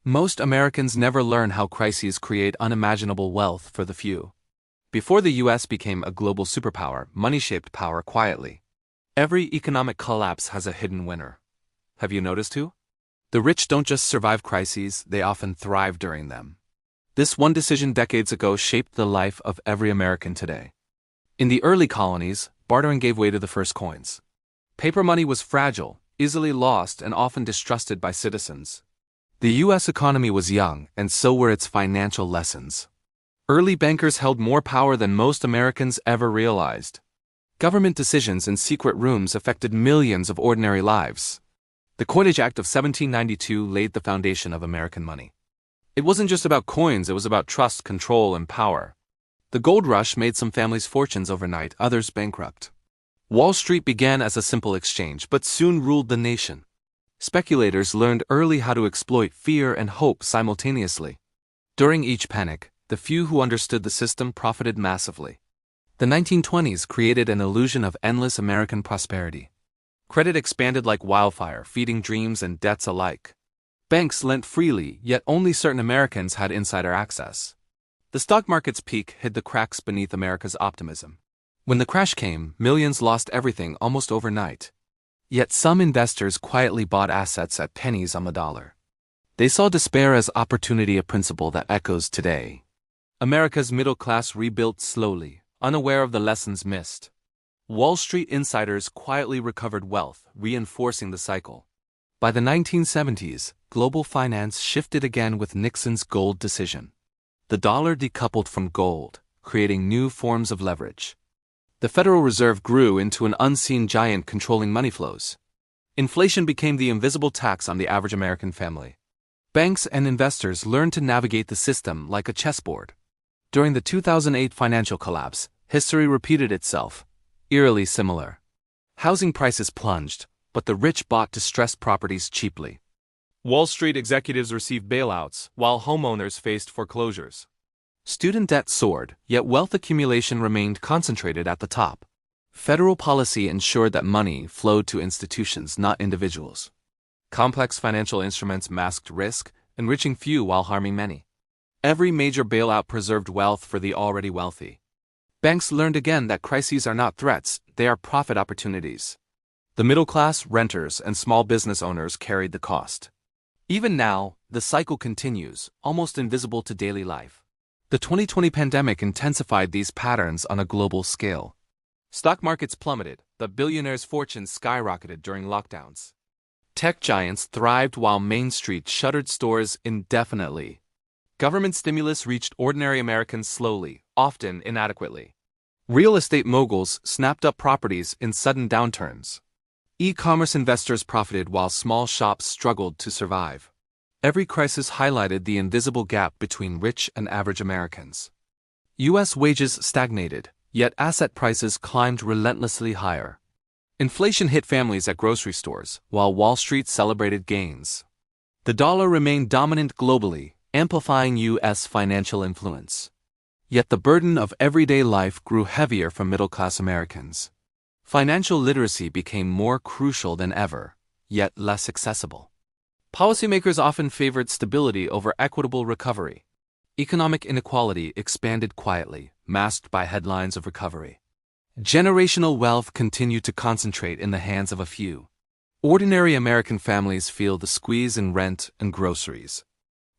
Most Americans never learn how crises create unimaginable wealth for the few. Before the US became a global superpower, money shaped power quietly. Every economic collapse has a hidden winner. Have you noticed who? The rich don't just survive crises, they often thrive during them. This one decision decades ago shaped the life of every American today. In the early colonies, bartering gave way to the first coins. Paper money was fragile, easily lost, and often distrusted by citizens. The U.S. economy was young, and so were its financial lessons. Early bankers held more power than most Americans ever realized. Government decisions in secret rooms affected millions of ordinary lives. The Coinage Act of 1792 laid the foundation of American money. It wasn't just about coins, it was about trust, control, and power. The gold rush made some families fortunes overnight, others bankrupt. Wall Street began as a simple exchange, but soon ruled the nation. Speculators learned early how to exploit fear and hope simultaneously. During each panic, the few who understood the system profited massively. The 1920s created an illusion of endless American prosperity. Credit expanded like wildfire, feeding dreams and debts alike. Banks lent freely, yet only certain Americans had insider access. The stock market's peak hid the cracks beneath America's optimism. When the crash came, millions lost everything almost overnight. Yet some investors quietly bought assets at pennies on the dollar. They saw despair as opportunity, a principle that echoes today. America's middle class rebuilt slowly, unaware of the lessons missed. Wall Street insiders quietly recovered wealth, reinforcing the cycle. By the 1970s, global finance shifted again with Nixon's gold decision. The dollar decoupled from gold, creating new forms of leverage. The Federal Reserve grew into an unseen giant controlling money flows. Inflation became the invisible tax on the average American family. Banks and investors learned to navigate the system like a chessboard. During the 2008 financial collapse, history repeated itself, eerily similar. Housing prices plunged, but the rich bought distressed properties cheaply. Wall Street executives received bailouts, while homeowners faced foreclosures. Student debt soared, yet wealth accumulation remained concentrated at the top. Federal policy ensured that money flowed to institutions, not individuals. Complex financial instruments masked risk, enriching few while harming many. Every major bailout preserved wealth for the already wealthy. Banks learned again that crises are not threats, they are profit opportunities. The middle class, renters, and small business owners carried the cost. Even now, the cycle continues, almost invisible to daily life. The 2020 pandemic intensified these patterns on a global scale. Stock markets plummeted, but billionaires' fortunes skyrocketed during lockdowns. Tech giants thrived while Main Street shuttered stores indefinitely. Government stimulus reached ordinary Americans slowly, often inadequately. Real estate moguls snapped up properties in sudden downturns. E-commerce investors profited while small shops struggled to survive. Every crisis highlighted the invisible gap between rich and average Americans. U.S. wages stagnated, yet asset prices climbed relentlessly higher. Inflation hit families at grocery stores, while Wall Street celebrated gains. The dollar remained dominant globally, amplifying U.S. financial influence. Yet the burden of everyday life grew heavier for middle-class Americans. Financial literacy became more crucial than ever, yet less accessible. Policymakers often favored stability over equitable recovery. Economic inequality expanded quietly, masked by headlines of recovery. Generational wealth continued to concentrate in the hands of a few. Ordinary American families feel the squeeze in rent and groceries.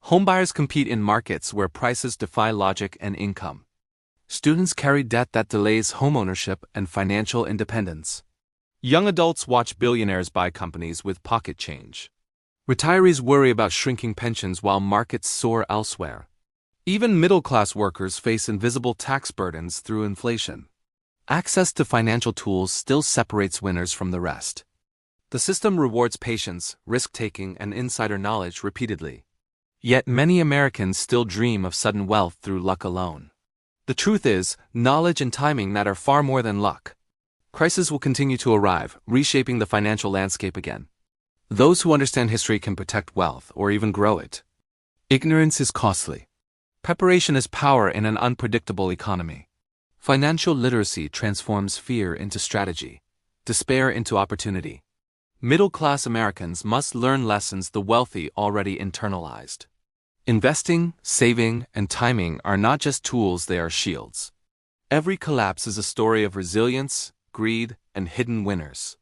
Homebuyers compete in markets where prices defy logic and income. Students carry debt that delays homeownership and financial independence. Young adults watch billionaires buy companies with pocket change. Retirees worry about shrinking pensions while markets soar elsewhere. Even middle-class workers face invisible tax burdens through inflation. Access to financial tools still separates winners from the rest. The system rewards patience, risk-taking, and insider knowledge repeatedly. Yet many Americans still dream of sudden wealth through luck alone. The truth is, knowledge and timing matter far more than luck. Crises will continue to arrive, reshaping the financial landscape again. Those who understand history can protect wealth or even grow it. Ignorance is costly. Preparation is power in an unpredictable economy. Financial literacy transforms fear into strategy, despair into opportunity. Middle-class Americans must learn lessons the wealthy already internalized. Investing, saving, and timing are not just tools, they are shields. Every collapse is a story of resilience, greed, and hidden winners.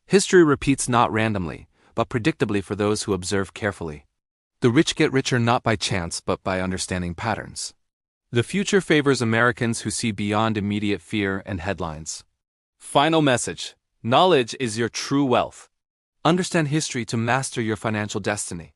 History repeats not randomly, but predictably for those who observe carefully. The rich get richer not by chance but by understanding patterns. The future favors Americans who see beyond immediate fear and headlines. Final message: knowledge is your true wealth. Understand history to master your financial destiny.